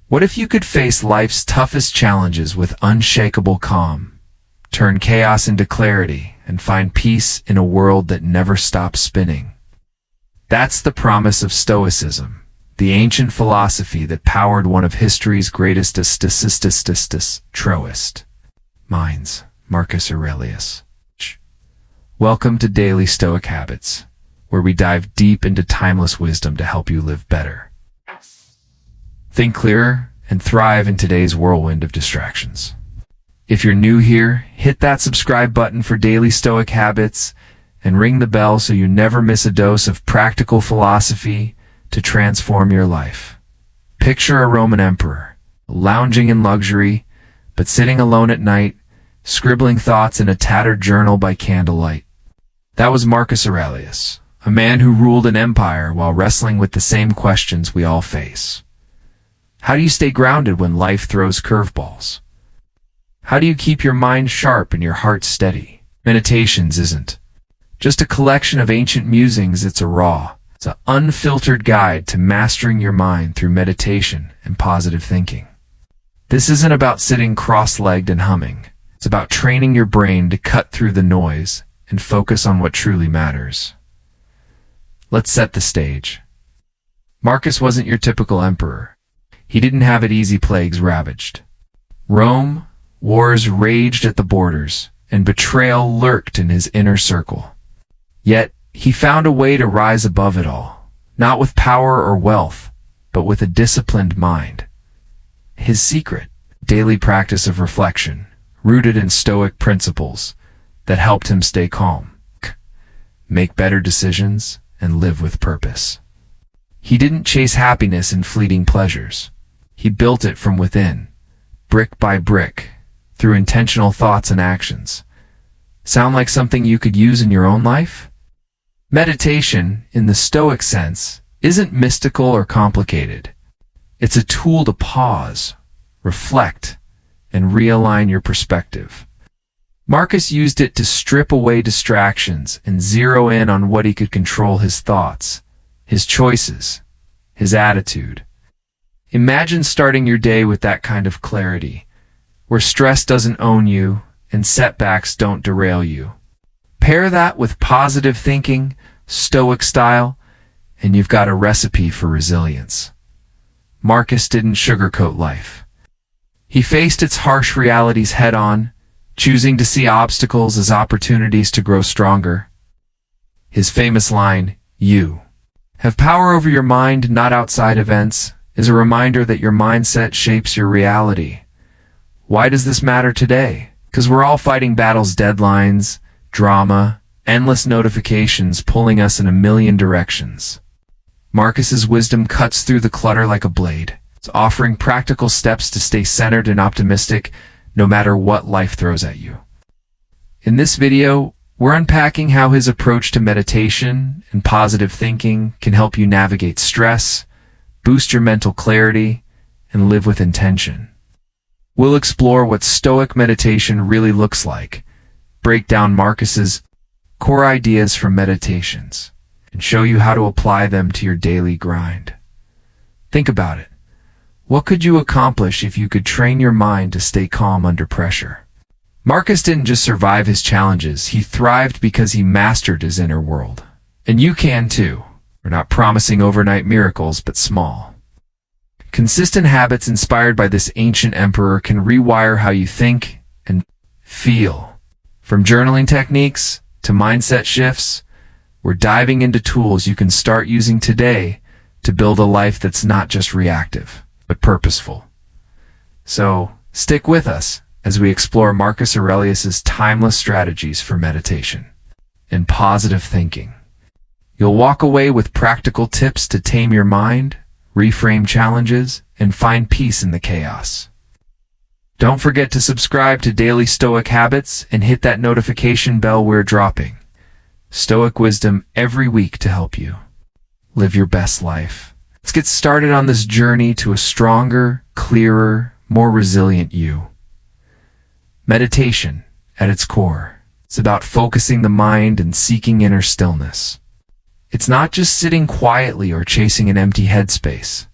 What if you could face life's toughest challenges with unshakable calm, turn chaos into clarity, and find peace in a world that never stops spinning? That's the promise of Stoicism, the ancient philosophy that powered one of history's greatest troist minds, Marcus Aurelius. Welcome to Daily Stoic Habits, where we dive deep into timeless wisdom to help you live better. Think clearer and thrive in today's whirlwind of distractions. If you're new here, hit that subscribe button for Daily Stoic Habits and ring the bell so you never miss a dose of practical philosophy to transform your life. Picture a Roman emperor, lounging in luxury, but sitting alone at night, scribbling thoughts in a tattered journal by candlelight. That was Marcus Aurelius, a man who ruled an empire while wrestling with the same questions we all face. How do you stay grounded when life throws curveballs? How do you keep your mind sharp and your heart steady? Meditations isn't just a collection of ancient musings, it's an unfiltered guide to mastering your mind through meditation and positive thinking. This isn't about sitting cross-legged and humming. It's about training your brain to cut through the noise and focus on what truly matters. Let's set the stage. Marcus wasn't your typical emperor. He didn't have it easy. Plagues ravaged Rome, wars raged at the borders, and betrayal lurked in his inner circle. Yet, he found a way to rise above it all, not with power or wealth, but with a disciplined mind. His secret, daily practice of reflection, rooted in Stoic principles that helped him stay calm, make better decisions, and live with purpose. He didn't chase happiness in fleeting pleasures. He built it from within, brick by brick, through intentional thoughts and actions. Sound like something you could use in your own life? Meditation, in the Stoic sense, isn't mystical or complicated. It's a tool to pause, reflect, and realign your perspective. Marcus used it to strip away distractions and zero in on what he could control: his thoughts, his choices, his attitude. Imagine starting your day with that kind of clarity, where stress doesn't own you and setbacks don't derail you. Pair that with positive thinking, Stoic style, and you've got a recipe for resilience. Marcus didn't sugarcoat life. He faced its harsh realities head-on, choosing to see obstacles as opportunities to grow stronger. His famous line, "You have power over your mind, not outside events," is a reminder that your mindset shapes your reality. Why does this matter today? Because we're all fighting battles: deadlines, drama, endless notifications pulling us in a million directions. Marcus's wisdom cuts through the clutter like a blade. It's offering practical steps to stay centered and optimistic no matter what life throws at you. In this video, we're unpacking how his approach to meditation and positive thinking can help you navigate stress, boost your mental clarity, and live with intention. We'll explore what Stoic meditation really looks like, break down Marcus's core ideas from meditations, and show you how to apply them to your daily grind. Think about it. What could you accomplish if you could train your mind to stay calm under pressure? Marcus didn't just survive his challenges, he thrived because he mastered his inner world. And you can too. We're not promising overnight miracles, but small, consistent habits inspired by this ancient emperor can rewire how you think and feel. From journaling techniques to mindset shifts, we're diving into tools you can start using today to build a life that's not just reactive, but purposeful. So, stick with us as we explore Marcus Aurelius's timeless strategies for meditation and positive thinking. You'll walk away with practical tips to tame your mind, reframe challenges, and find peace in the chaos. Don't forget to subscribe to Daily Stoic Habits and hit that notification bell. We're dropping Stoic wisdom every week to help you live your best life. Let's get started on this journey to a stronger, clearer, more resilient you. Meditation, at its core, is about focusing the mind and seeking inner stillness. It's not just sitting quietly or chasing an empty headspace.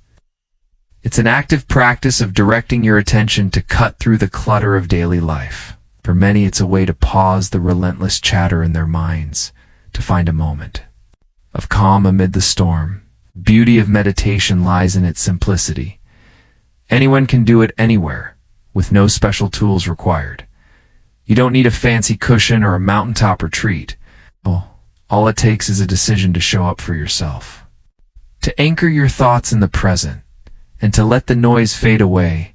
It's an active practice of directing your attention to cut through the clutter of daily life. For many, it's a way to pause the relentless chatter in their minds, to find a moment of calm amid the storm. Beauty of meditation lies in its simplicity. Anyone can do it anywhere, with no special tools required. You don't need a fancy cushion or a mountaintop retreat. All it takes is a decision to show up for yourself, to anchor your thoughts in the present, and to let the noise fade away.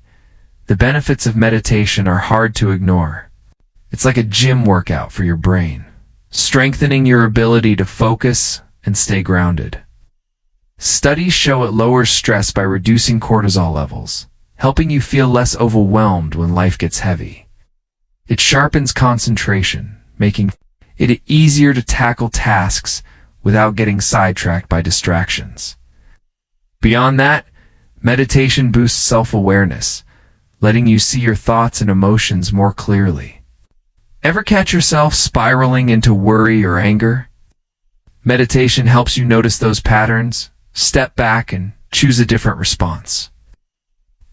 The benefits of meditation are hard to ignore. It's like a gym workout for your brain, strengthening your ability to focus and stay grounded. Studies show it lowers stress by reducing cortisol levels, helping you feel less overwhelmed when life gets heavy. It sharpens concentration, making it easier to tackle tasks without getting sidetracked by distractions. Beyond that, meditation boosts self-awareness, letting you see your thoughts and emotions more clearly. Ever catch yourself spiraling into worry or anger? Meditation helps you notice those patterns, step back, and choose a different response.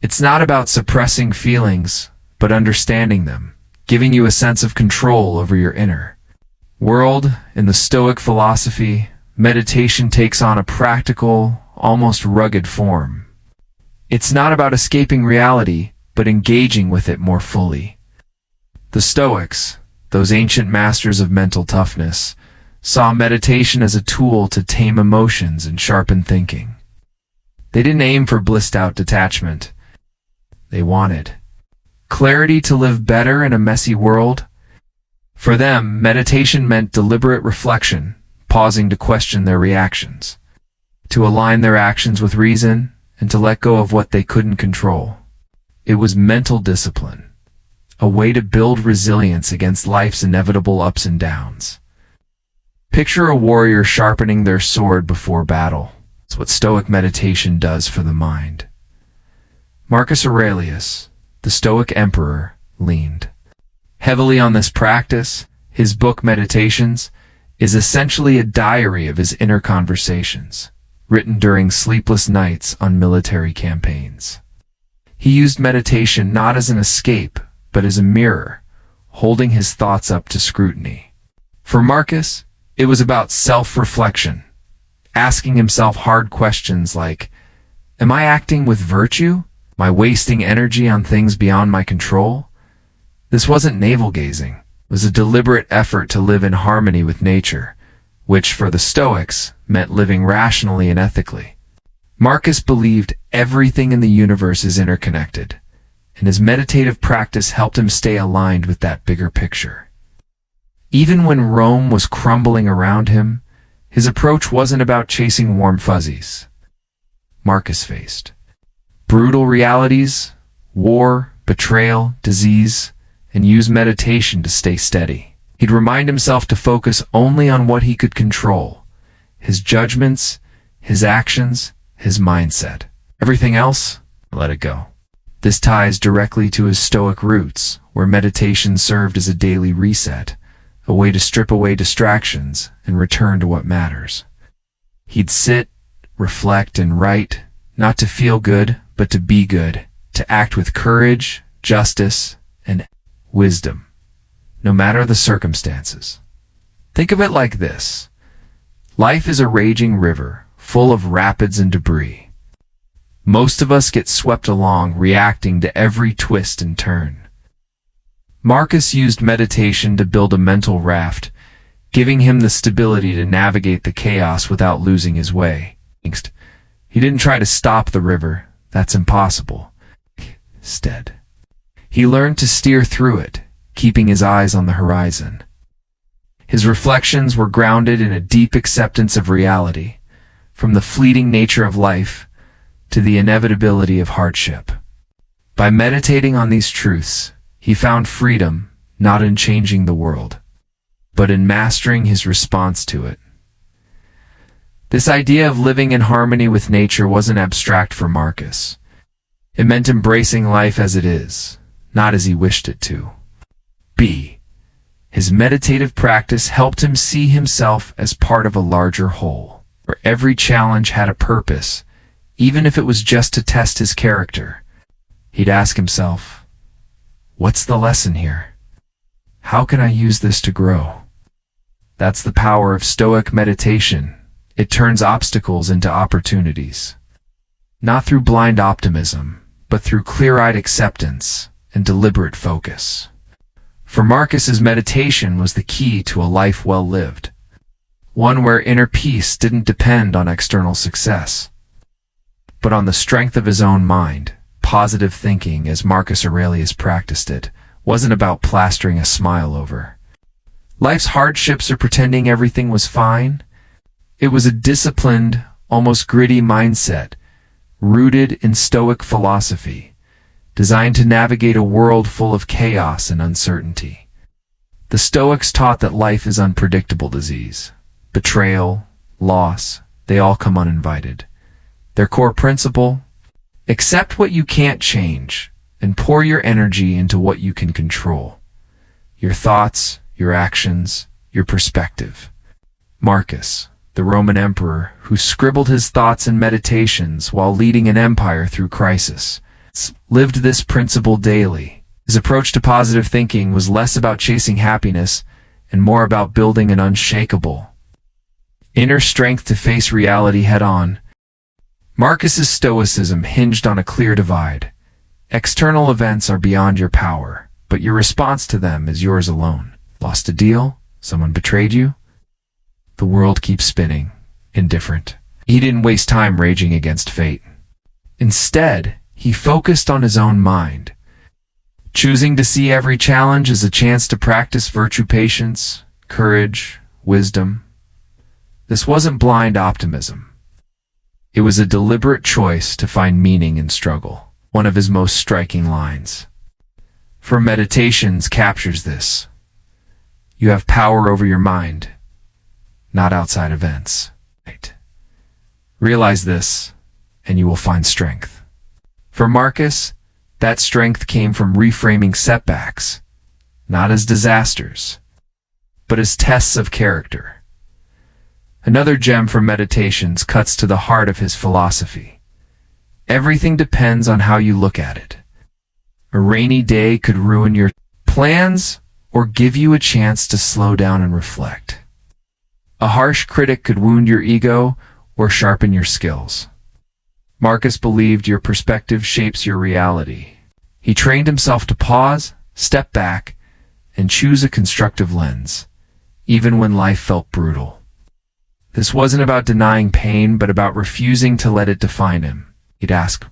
It's not about suppressing feelings, but understanding them, giving you a sense of control over your inner world. In the Stoic philosophy, meditation takes on a practical, almost rugged form. It's not about escaping reality, but engaging with it more fully. The Stoics, those ancient masters of mental toughness, saw meditation as a tool to tame emotions and sharpen thinking. They didn't aim for blissed-out detachment. They wanted clarity to live better in a messy world. For them, meditation meant deliberate reflection, pausing to question their reactions, to align their actions with reason, and to let go of what they couldn't control. It was mental discipline, a way to build resilience against life's inevitable ups and downs. Picture a warrior sharpening their sword before battle. It's what Stoic meditation does for the mind. Marcus Aurelius, the Stoic emperor, leaned heavily on this practice. His book Meditations is essentially a diary of his inner conversations, written during sleepless nights on military campaigns. He used meditation not as an escape, but as a mirror, holding his thoughts up to scrutiny. For Marcus, it was about self-reflection, asking himself hard questions like, am I acting with virtue? Am I wasting energy on things beyond my control? This wasn't navel-gazing. It was a deliberate effort to live in harmony with nature, which for the Stoics meant living rationally and ethically. Marcus believed everything in the universe is interconnected, and his meditative practice helped him stay aligned with that bigger picture. Even when Rome was crumbling around him, his approach wasn't about chasing warm fuzzies. Marcus faced brutal realities, war, betrayal, disease, and used meditation to stay steady. He'd remind himself to focus only on what he could control: his judgments, his actions, his mindset. Everything else, let it go. This ties directly to his Stoic roots, where meditation served as a daily reset, a way to strip away distractions and return to what matters. He'd sit, reflect, and write, not to feel good, but to be good, to act with courage, justice, and wisdom, no matter the circumstances. Think of it like this. Life is a raging river, full of rapids and debris. Most of us get swept along, reacting to every twist and turn. Marcus used meditation to build a mental raft, giving him the stability to navigate the chaos without losing his way. He didn't try to stop the river. That's impossible. Instead, he learned to steer through it, keeping his eyes on the horizon. His reflections were grounded in a deep acceptance of reality, from the fleeting nature of life to the inevitability of hardship. By meditating on these truths, he found freedom not in changing the world, but in mastering his response to it. This idea of living in harmony with nature wasn't abstract for Marcus. It meant embracing life as it is, not as he wished it to be. His meditative practice helped him see himself as part of a larger whole, where every challenge had a purpose, even if it was just to test his character. He'd ask himself, what's the lesson here? How can I use this to grow? That's the power of Stoic meditation. It turns obstacles into opportunities. Not through blind optimism, but through clear-eyed acceptance and deliberate focus. For Marcus's meditation was the key to a life well lived, one where inner peace didn't depend on external success, but on the strength of his own mind. Positive thinking, as Marcus Aurelius practiced it, wasn't about plastering a smile over life's hardships or pretending everything was fine. It was a disciplined, almost gritty mindset, rooted in Stoic philosophy, designed to navigate a world full of chaos and uncertainty. The Stoics taught that life is unpredictable disease. Betrayal, loss, they all come uninvited. Their core principle: accept what you can't change and pour your energy into what you can control. Your thoughts, your actions, your perspective. Marcus, the Roman emperor who scribbled his thoughts and meditations while leading an empire through crisis, lived this principle daily. His approach to positive thinking was less about chasing happiness and more about building an unshakable inner strength to face reality head-on. Marcus's Stoicism hinged on a clear divide. External events are beyond your power, but your response to them is yours alone. Lost a deal? Someone betrayed you? The world keeps spinning, indifferent. He didn't waste time raging against fate. Instead, he focused on his own mind, choosing to see every challenge as a chance to practice virtue, patience, courage, wisdom. This wasn't blind optimism. It was a deliberate choice to find meaning in struggle. One of his most striking lines from Meditations captures this. You have power over your mind, not outside events. Realize this, and you will find strength. For Marcus, that strength came from reframing setbacks, not as disasters, but as tests of character. Another gem from Meditations cuts to the heart of his philosophy. Everything depends on how you look at it. A rainy day could ruin your plans or give you a chance to slow down and reflect. A harsh critic could wound your ego or sharpen your skills. Marcus believed your perspective shapes your reality. He trained himself to pause, step back, and choose a constructive lens, even when life felt brutal. This wasn't about denying pain, but about refusing to let it define him. He'd ask,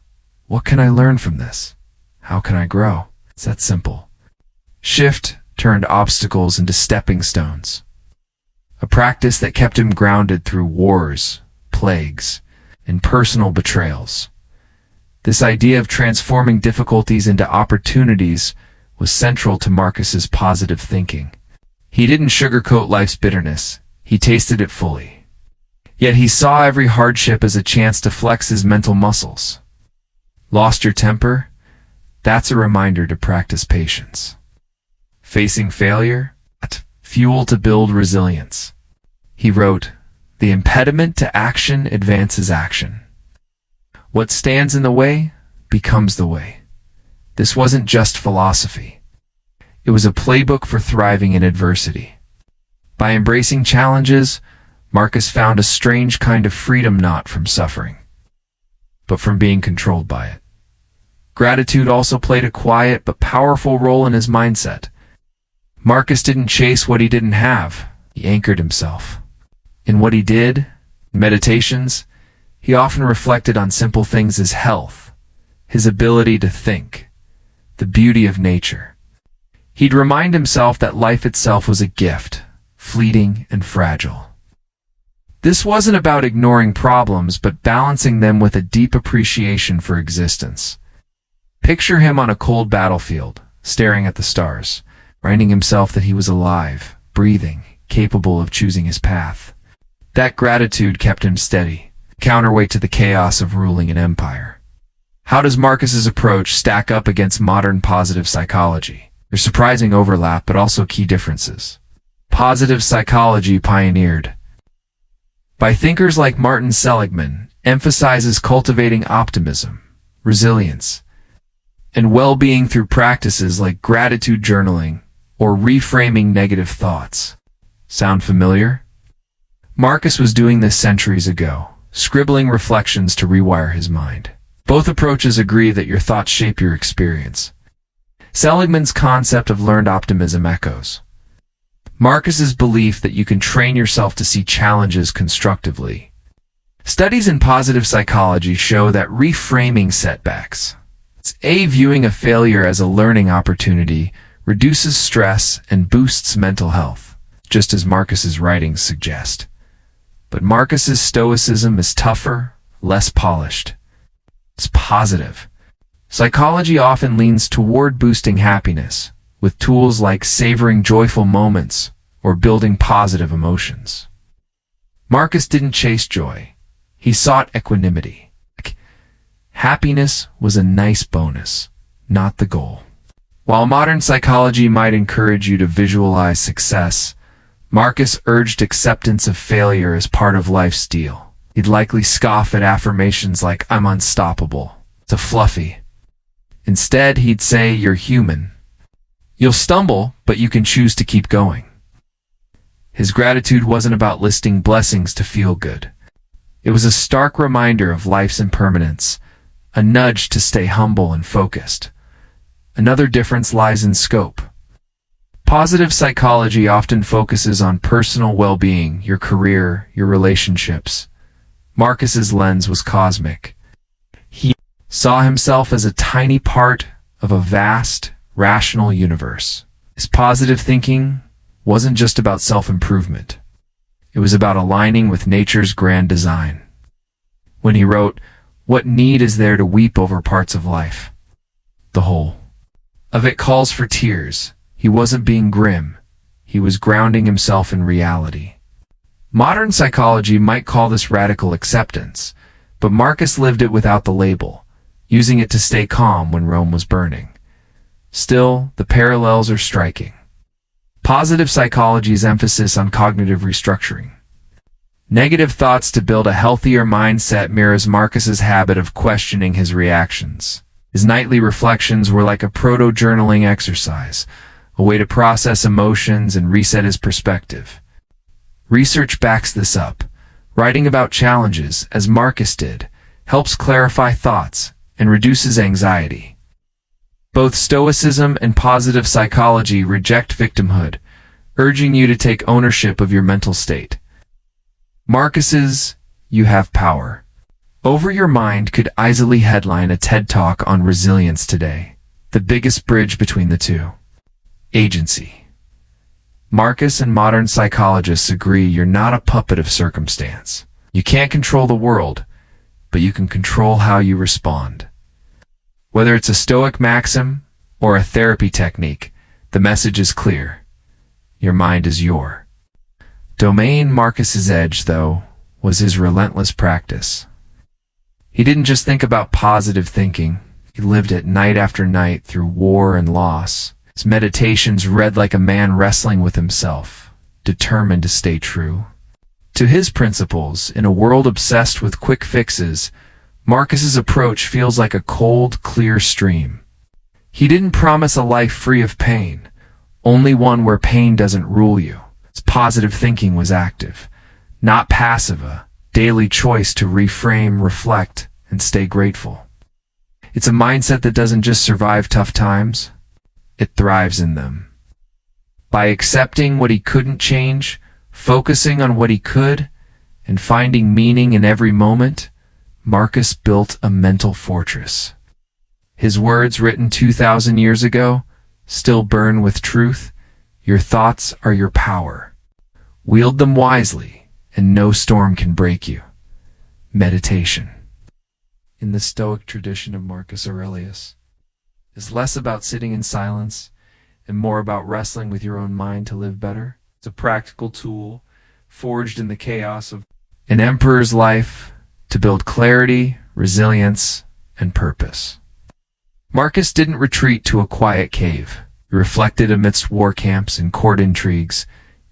what can I learn from this? How can I grow? It's that simple. Shift turned obstacles into stepping stones. A practice that kept him grounded through wars, plagues, and personal betrayals. This idea of transforming difficulties into opportunities was central to Marcus's positive thinking. He didn't sugarcoat life's bitterness, he tasted it fully. Yet he saw every hardship as a chance to flex his mental muscles. Lost your temper? That's a reminder to practice patience. Facing failure? Fuel to build resilience. He wrote, "The impediment to action advances action. What stands in the way becomes the way." This wasn't just philosophy. It was a playbook for thriving in adversity. By embracing challenges, Marcus found a strange kind of freedom, not from suffering, but from being controlled by it. Gratitude also played a quiet but powerful role in his mindset. Marcus didn't chase what he didn't have. He anchored himself in what he did. In Meditations, he often reflected on simple things: his health, his ability to think, the beauty of nature. He'd remind himself that life itself was a gift, fleeting and fragile. This wasn't about ignoring problems, but balancing them with a deep appreciation for existence. Picture him on a cold battlefield, staring at the stars, reminding himself that he was alive, breathing, capable of choosing his path. That gratitude kept him steady, counterweight to the chaos of ruling an empire. How does Marcus's approach stack up against modern positive psychology? There's surprising overlap, but also key differences. Positive psychology, pioneered by thinkers like Martin Seligman, emphasizes cultivating optimism, resilience, and well-being through practices like gratitude journaling or reframing negative thoughts. Sound familiar? Marcus was doing this centuries ago, scribbling reflections to rewire his mind. Both approaches agree that your thoughts shape your experience. Seligman's concept of learned optimism echoes Marcus's belief that you can train yourself to see challenges constructively. Studies in positive psychology show that reframing setbacks, viewing a failure as a learning opportunity, reduces stress and boosts mental health, just as Marcus's writings suggest. But Marcus's Stoicism is tougher, less polished. It's positive. Psychology often leans toward boosting happiness, with tools like savoring joyful moments or building positive emotions. Marcus didn't chase joy. He sought equanimity. Happiness was a nice bonus, not the goal. While modern psychology might encourage you to visualize success, Marcus urged acceptance of failure as part of life's deal. He'd likely scoff at affirmations like, "I'm unstoppable." It's a fluffy. Instead, he'd say, "You're human. You'll stumble, but you can choose to keep going." His gratitude wasn't about listing blessings to feel good. It was a stark reminder of life's impermanence, a nudge to stay humble and focused. Another difference lies in scope. Positive psychology often focuses on personal well-being, your career, your relationships. Marcus's lens was cosmic. He saw himself as a tiny part of a vast, rational universe. His positive thinking wasn't just about self-improvement. It was about aligning with nature's grand design. When he wrote, "What need is there to weep over parts of life? The whole of it calls for tears," he wasn't being grim. He was grounding himself in reality. Modern psychology might call this radical acceptance, but Marcus lived it without the label, using it to stay calm when Rome was burning. Still, the parallels are striking. Positive psychology's emphasis on cognitive restructuring. Negative thoughts to build a healthier mindset mirrors Marcus's habit of questioning his reactions. His nightly reflections were like a proto-journaling exercise, a way to process emotions and reset his perspective. Research backs this up. Writing about challenges, as Marcus did, helps clarify thoughts and reduces anxiety. Both Stoicism and positive psychology reject victimhood, urging you to take ownership of your mental state. Marcus's "You Have Power Over Your Mind" could easily headline a TED Talk on resilience today, the biggest bridge between the two. Agency. Marcus and modern psychologists agree you're not a puppet of circumstance. You can't control the world, but you can control how you respond. Whether it's a Stoic maxim or a therapy technique, the message is clear. Your mind is your domain. Marcus's edge, though, was his relentless practice. He didn't just think about positive thinking. He lived it night after night through war and loss. His meditations read like a man wrestling with himself, determined to stay true to his principles. In a world obsessed with quick fixes, Marcus's approach feels like a cold, clear stream. He didn't promise a life free of pain, only one where pain doesn't rule you. His positive thinking was active, not passive, a daily choice to reframe, reflect, and stay grateful. It's a mindset that doesn't just survive tough times, it thrives in them. By accepting what he couldn't change, focusing on what he could, and finding meaning in every moment, Marcus built a mental fortress. His words, written 2,000 years ago, still burn with truth. Your thoughts are your power. Wield them wisely, and no storm can break you. Meditation, in the Stoic tradition of Marcus Aurelius, is less about sitting in silence and more about wrestling with your own mind to live better. It's a practical tool forged in the chaos of an emperor's life to build clarity, resilience, and purpose. Marcus didn't retreat to a quiet cave. He reflected amidst war camps and court intrigues,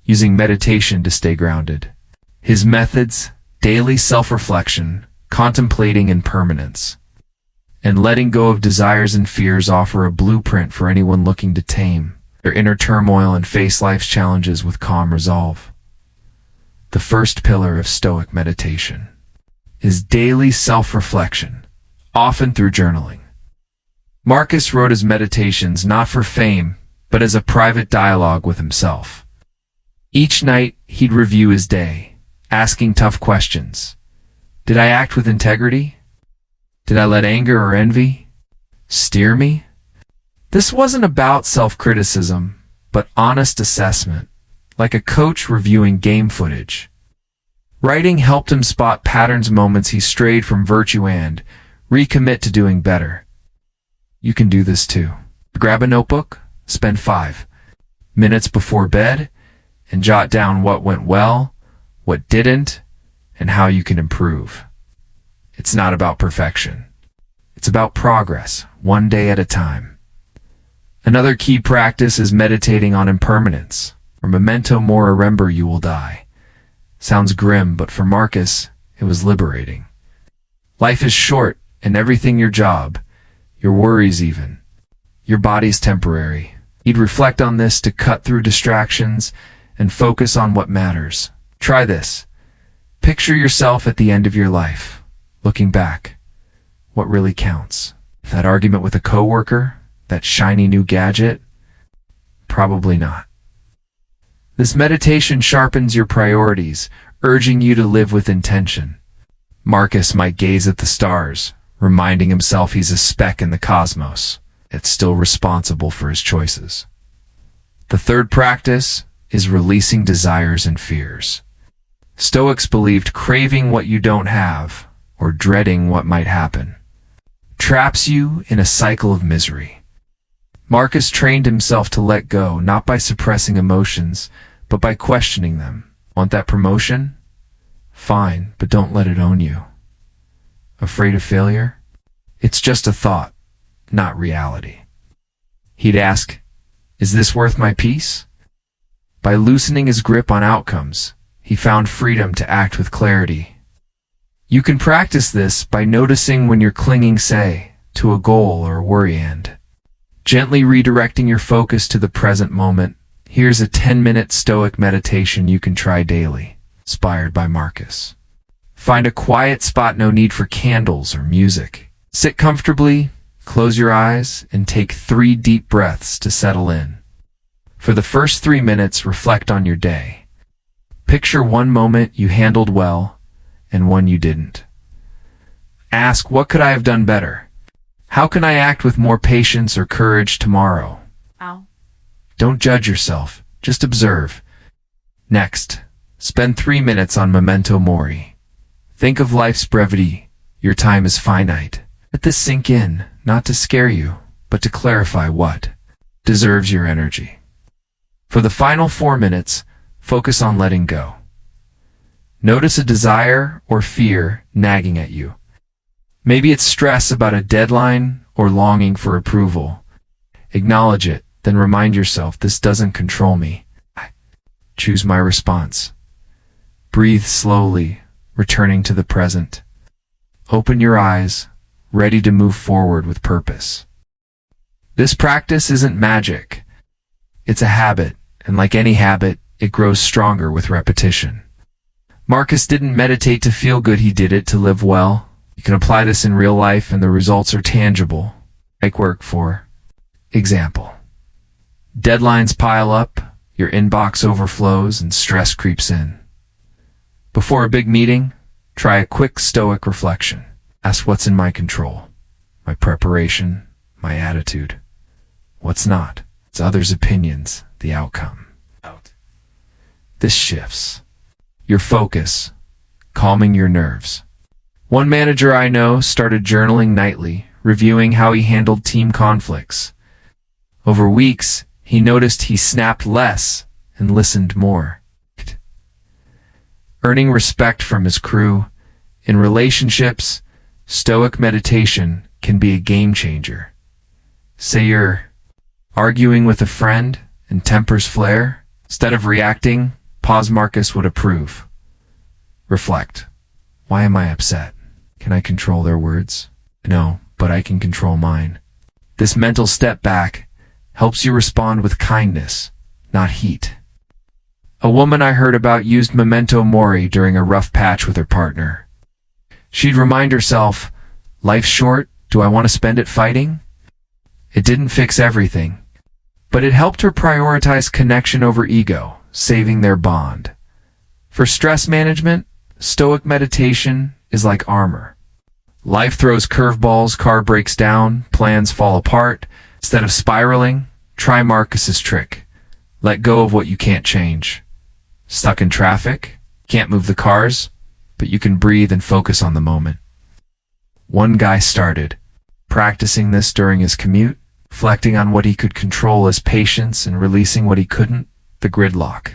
using meditation to stay grounded. His methods, daily self-reflection, contemplating impermanence, and letting go of desires and fears offer a blueprint for anyone looking to tame their inner turmoil and face life's challenges with calm resolve. The first pillar of Stoic meditation is daily self-reflection, often through journaling. Marcus wrote his meditations not for fame, but as a private dialogue with himself. Each night, he'd review his day, asking tough questions. Did I act with integrity? Did I let anger or envy steer me? This wasn't about self-criticism, but honest assessment, like a coach reviewing game footage. Writing helped him spot patterns, moments he strayed from virtue, and recommit to doing better. You can do this too. Grab a notebook, spend 5 minutes before bed, and jot down what went well, what didn't, and how you can improve. It's not about perfection. It's about progress, one day at a time. Another key practice is meditating on impermanence, or memento mori, remember you will die. Sounds grim, but for Marcus, it was liberating. Life is short, and everything, your job, your worries even, your body's temporary. He'd reflect on this to cut through distractions and focus on what matters. Try this. Picture yourself at the end of your life, looking back. What really counts? That argument with a coworker? That shiny new gadget? Probably not. This meditation sharpens your priorities, urging you to live with intention. Marcus might gaze at the stars, reminding himself he's a speck in the cosmos, yet still responsible for his choices. The third practice is releasing desires and fears. Stoics believed craving what you don't have, or dreading what might happen, traps you in a cycle of misery. Marcus trained himself to let go, not by suppressing emotions, but by questioning them. Want that promotion? Fine, but don't let it own you. Afraid of failure? It's just a thought, not reality. He'd ask, is this worth my peace? By loosening his grip on outcomes, he found freedom to act with clarity. You can practice this by noticing when you're clinging, say, to a goal or a worry, and gently redirecting your focus to the present moment. Here's a 10-minute Stoic meditation you can try daily, inspired by Marcus. Find a quiet spot, no need for candles or music. Sit comfortably, close your eyes, and take 3 deep breaths to settle in. For the first 3 minutes, reflect on your day. Picture one moment you handled well and one you didn't. Ask, what could I have done better? How can I act with more patience or courage tomorrow? Ow. Don't judge yourself, just observe. Next, spend 3 minutes on memento mori. Think of life's brevity. Your time is finite. Let this sink in, not to scare you, but to clarify what deserves your energy. For the final 4 minutes, focus on letting go. Notice a desire or fear nagging at you. Maybe it's stress about a deadline or longing for approval. Acknowledge it, then remind yourself, this doesn't control me. I choose my response. Breathe slowly, returning to the present. Open your eyes, ready to move forward with purpose. This practice isn't magic. It's a habit, and like any habit, it grows stronger with repetition. Marcus didn't meditate to feel good, he did it to live well. You can apply this in real life and the results are tangible. Like work, for example. Deadlines pile up, your inbox overflows, and stress creeps in. Before a big meeting, try a quick Stoic reflection. Ask, what's in my control? My preparation, my attitude. What's not? It's others' opinions, the outcome. This shifts your focus, calming your nerves. One manager I know started journaling nightly, reviewing how he handled team conflicts. Over weeks, he noticed he snapped less and listened more. Earning respect from his crew. In relationships, Stoic meditation can be a game changer. Say you're arguing with a friend and tempers flare. Instead of reacting, pause. Marcus would approve. Reflect. Why am I upset? Can I control their words? No, but I can control mine. This mental step back helps you respond with kindness, not heat. A woman I heard about used memento mori during a rough patch with her partner. She'd remind herself, life's short, do I want to spend it fighting? It didn't fix everything, but it helped her prioritize connection over ego, saving their bond. For stress management, Stoic meditation is like armor. Life throws curveballs, car breaks down, plans fall apart. Instead of spiraling, try Marcus's trick. Let go of what you can't change. Stuck in traffic? Can't move the cars, but you can breathe and focus on the moment. One guy started practicing this during his commute, reflecting on what he could control as patience and releasing what he couldn't, the gridlock.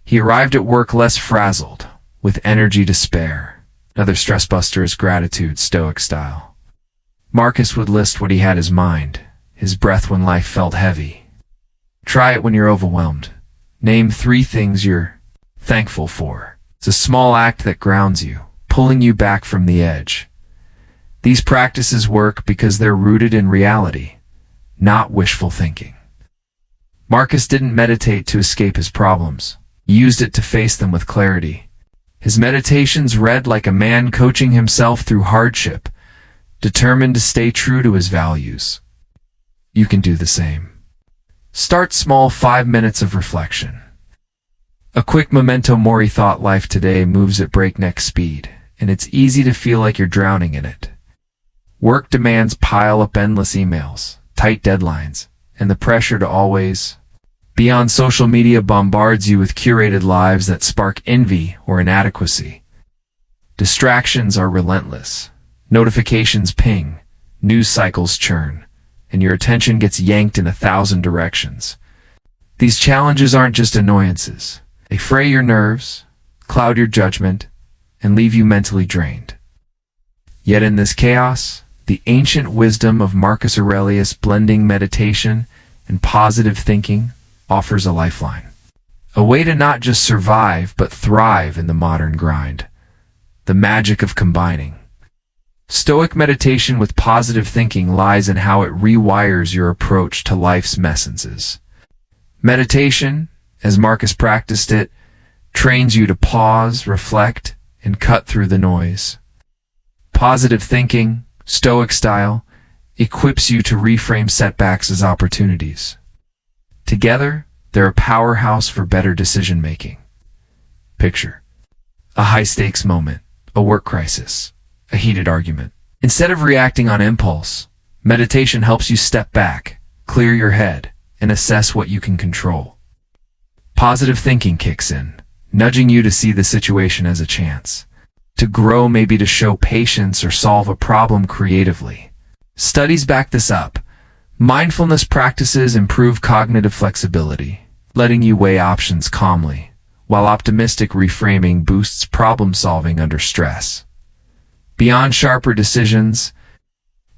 He arrived at work less frazzled, with energy to spare. Another stress buster is gratitude, Stoic style. Marcus would list what he had his mind, his breath when life felt heavy. Try it when you're overwhelmed. Name 3 things you're thankful for. It's a small act that grounds you, pulling you back from the edge. These practices work because they're rooted in reality, not wishful thinking. Marcus didn't meditate to escape his problems. He used it to face them with clarity. His meditations read like a man coaching himself through hardship, determined to stay true to his values. You can do the same. Start small, 5 minutes of reflection. A quick memento mori thought. Life today moves at breakneck speed, and it's easy to feel like you're drowning in it. Work demands pile up, endless emails, tight deadlines, and the pressure to always be on social media bombards you with curated lives that spark envy or inadequacy. Distractions are relentless. Notifications ping, news cycles churn, and your attention gets yanked in 1,000 directions. These challenges aren't just annoyances. They fray your nerves, cloud your judgment, and leave you mentally drained. Yet in this chaos, the ancient wisdom of Marcus Aurelius, blending meditation and positive thinking, offers a lifeline. A way to not just survive, but thrive in the modern grind. The magic of combining Stoic meditation with positive thinking lies in how it rewires your approach to life's messences. Meditation, as Marcus practiced it, trains you to pause, reflect, and cut through the noise. Positive thinking, Stoic style, equips you to reframe setbacks as opportunities. Together, they're a powerhouse for better decision-making. Picture a high-stakes moment, a work crisis, a heated argument. Instead of reacting on impulse, meditation helps you step back, clear your head, and assess what you can control. Positive thinking kicks in, nudging you to see the situation as a chance. To grow, maybe to show patience or solve a problem creatively. Studies back this up. Mindfulness practices improve cognitive flexibility, letting you weigh options calmly, while optimistic reframing boosts problem-solving under stress. Beyond sharper decisions,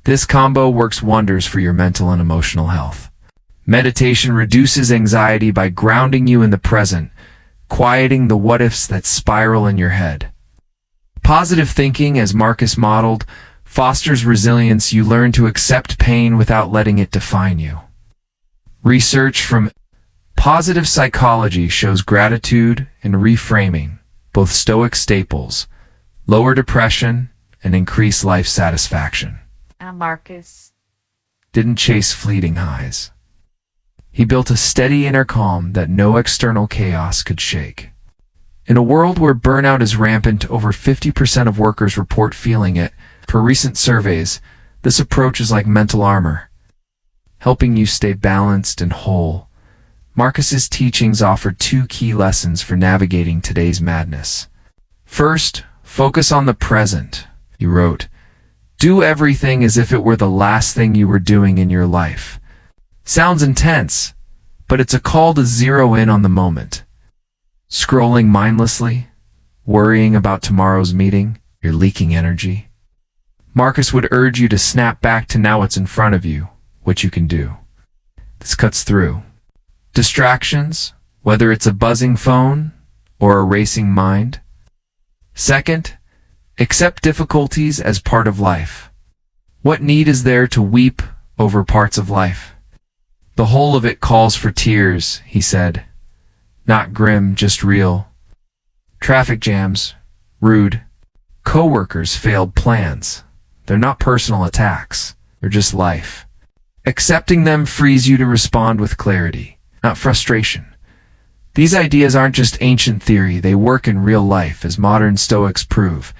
this combo works wonders for your mental and emotional health. Meditation reduces anxiety by grounding you in the present, quieting the what-ifs that spiral in your head. Positive thinking, as Marcus modeled, fosters resilience. You learn to accept pain without letting it define you. Research from positive psychology shows gratitude and reframing, both Stoic staples, lower depression and increase life satisfaction. Marcus didn't chase fleeting highs. He built a steady inner calm that no external chaos could shake. In a world where burnout is rampant, over 50% of workers report feeling it. Per recent surveys, this approach is like mental armor, helping you stay balanced and whole. Marcus's teachings offer 2 key lessons for navigating today's madness. First, focus on the present. He wrote, "Do everything as if it were the last thing you were doing in your life." Sounds intense, but it's a call to zero in on the moment. Scrolling mindlessly, worrying about tomorrow's meeting, you're leaking energy. Marcus would urge you to snap back to now what's in front of you, what you can do. This cuts through distractions, whether it's a buzzing phone or a racing mind. Second, Accept difficulties as part of life. What need is there to weep over parts of life? The whole of it calls for tears, he said. Not grim, just real. Traffic jams, rude. Co-workers' failed plans. They're not personal attacks. They're just life. Accepting them frees you to respond with clarity, not frustration. These ideas aren't just ancient theory, they work in real life, as modern Stoics prove.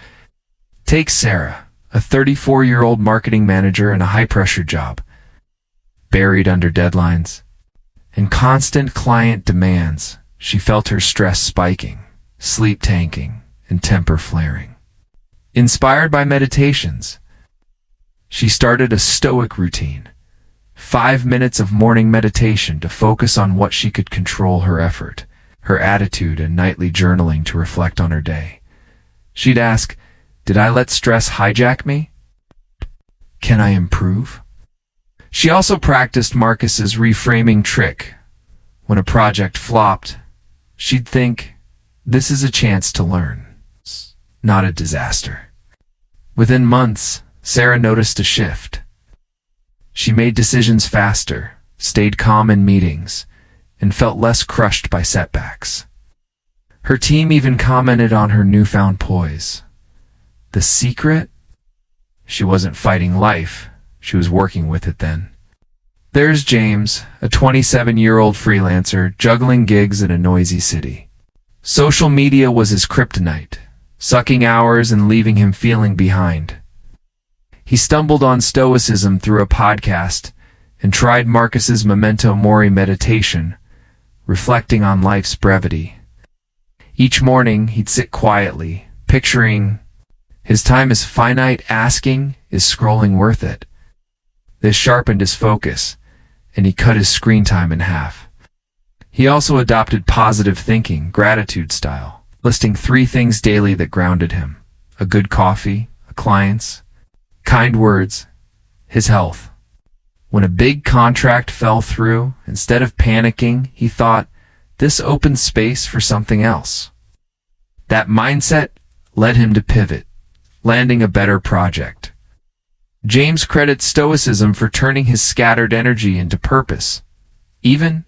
Take Sarah, a 34-year-old marketing manager in a high-pressure job, buried under deadlines and constant client demands. She felt her stress spiking, sleep tanking, and temper flaring. Inspired by meditations, she started a Stoic routine, 5 minutes of morning meditation to focus on what she could control: her effort, her attitude, and nightly journaling to reflect on her day. She'd ask, did I let stress hijack me? Can I improve? She also practiced Marcus's reframing trick. When a project flopped, she'd think, this is a chance to learn, not a disaster. Within months, Sarah noticed a shift. She made decisions faster, stayed calm in meetings, and felt less crushed by setbacks. Her team even commented on her newfound poise. The secret? She wasn't fighting life, she was working with it then. There's James, a 27-year-old freelancer juggling gigs in a noisy city. Social media was his kryptonite, sucking hours and leaving him feeling behind. He stumbled on Stoicism through a podcast and tried Marcus's Memento Mori meditation, reflecting on life's brevity. Each morning, he'd sit quietly, picturing his time is finite, asking, is scrolling worth it? This sharpened his focus, and he cut his screen time in half. He also adopted positive thinking, gratitude style, listing 3 things daily that grounded him: a good coffee, a client's, kind words, his health. When a big contract fell through, instead of panicking, he thought, this opens space for something else. That mindset led him to pivot, landing a better project. James credits Stoicism for turning his scattered energy into purpose. Even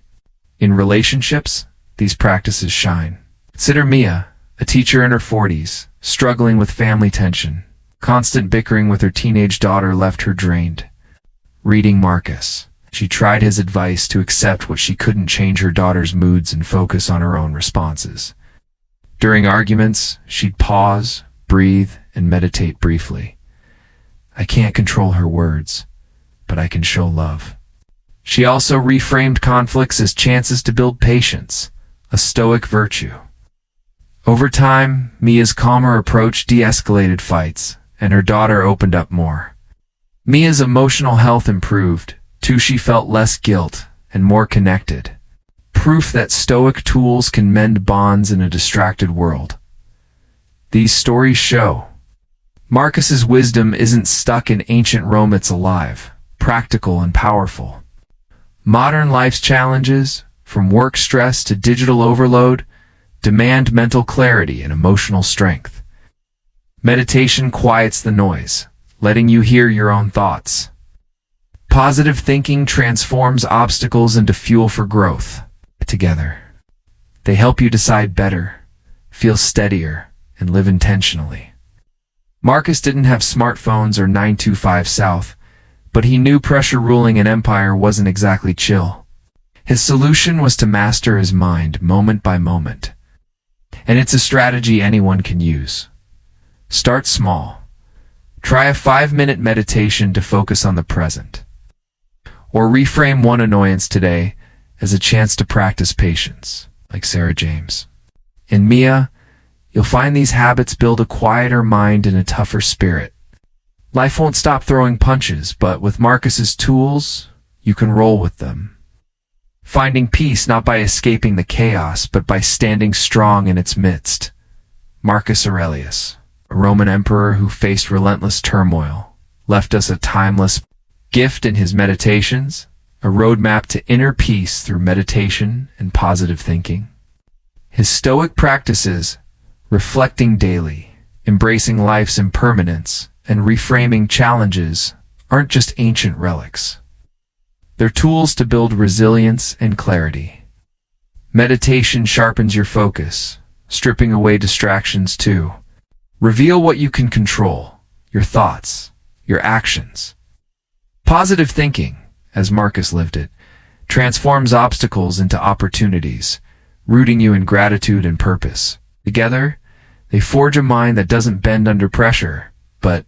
in relationships, these practices shine. Consider Mia, a teacher in her 40s, struggling with family tension. Constant bickering with her teenage daughter left her drained. Reading Marcus, she tried his advice to accept what she couldn't change: her daughter's moods and focus on her own responses. During arguments, she'd pause, breathe, and meditate briefly. I can't control her words, but I can show love. She also reframed conflicts as chances to build patience, a Stoic virtue. Over time, Mia's calmer approach de-escalated fights, and her daughter opened up more. Mia's emotional health improved, too. She felt less guilt and more connected. Proof that Stoic tools can mend bonds in a distracted world. These stories show Marcus's wisdom isn't stuck in ancient Rome, it's alive, practical, and powerful. Modern life's challenges, from work stress to digital overload, demand mental clarity and emotional strength. Meditation quiets the noise, letting you hear your own thoughts. Positive thinking transforms obstacles into fuel for growth. Together, they help you decide better, feel steadier, and live intentionally. Marcus didn't have smartphones or 925 South, but he knew pressure ruling an empire wasn't exactly chill. His solution was to master his mind moment by moment. And it's a strategy anyone can use. Start small. Try a 5-minute meditation to focus on the present. Or reframe one annoyance today as a chance to practice patience, like Sarah James. In Mia, you'll find these habits build a quieter mind and a tougher spirit. Life won't stop throwing punches, but with Marcus's tools, you can roll with them. Finding peace not by escaping the chaos, but by standing strong in its midst. Marcus Aurelius, a Roman emperor who faced relentless turmoil, left us a timeless gift in his Meditations, a roadmap to inner peace through meditation and positive thinking. His Stoic practices, reflecting daily, embracing life's impermanence, and reframing challenges aren't just ancient relics. They're tools to build resilience and clarity. Meditation sharpens your focus, stripping away distractions too. Reveal what you can control, your thoughts, your actions. Positive thinking, as Marcus lived it, transforms obstacles into opportunities, rooting you in gratitude and purpose. Together, they forge a mind that doesn't bend under pressure, but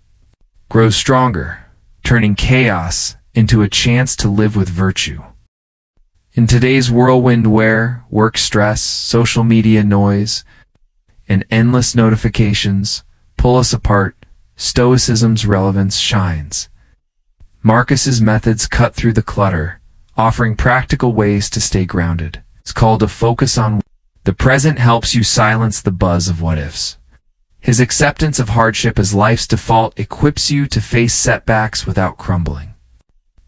grows stronger, turning chaos into a chance to live with virtue. In today's whirlwind where work stress, social media noise, and endless notifications pull us apart, Stoicism's relevance shines. Marcus's methods cut through the clutter, offering practical ways to stay grounded. It's called a focus on the present helps you silence the buzz of what-ifs. His acceptance of hardship as life's default equips you to face setbacks without crumbling.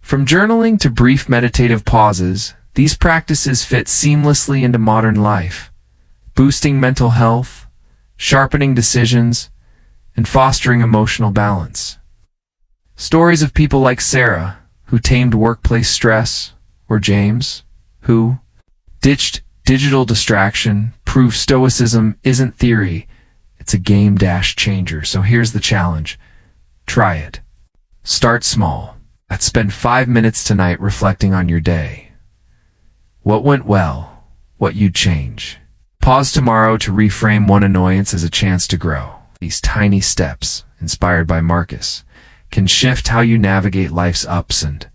From journaling to brief meditative pauses, these practices fit seamlessly into modern life, boosting mental health, sharpening decisions, and fostering emotional balance. Stories of people like Sarah, who tamed workplace stress, or James, who ditched digital distraction, prove Stoicism isn't theory, it's a game-changer. So here's the challenge. Try it. Start small. Let's spend 5 minutes tonight reflecting on your day. What went well? What you'd change? Pause tomorrow to reframe one annoyance as a chance to grow. These tiny steps, inspired by Marcus, can shift how you navigate life's ups and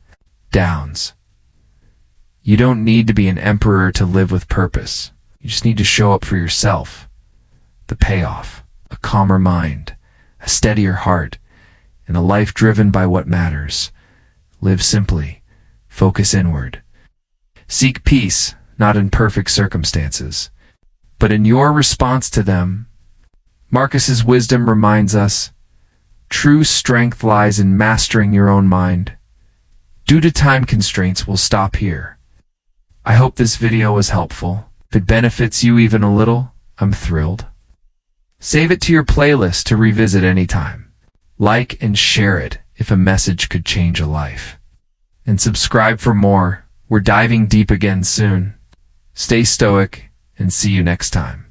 downs. You don't need to be an emperor to live with purpose. You just need to show up for yourself. The payoff, a calmer mind, a steadier heart, and a life driven by what matters. Live simply. Focus inward. Seek peace, not in perfect circumstances, but in your response to them. Marcus's wisdom reminds us, true strength lies in mastering your own mind. Due to time constraints, we'll stop here. I hope this video was helpful. If it benefits you even a little, I'm thrilled. Save it to your playlist to revisit anytime. Like and share it if a message could change a life. And subscribe for more. We're diving deep again soon. Stay stoic and see you next time.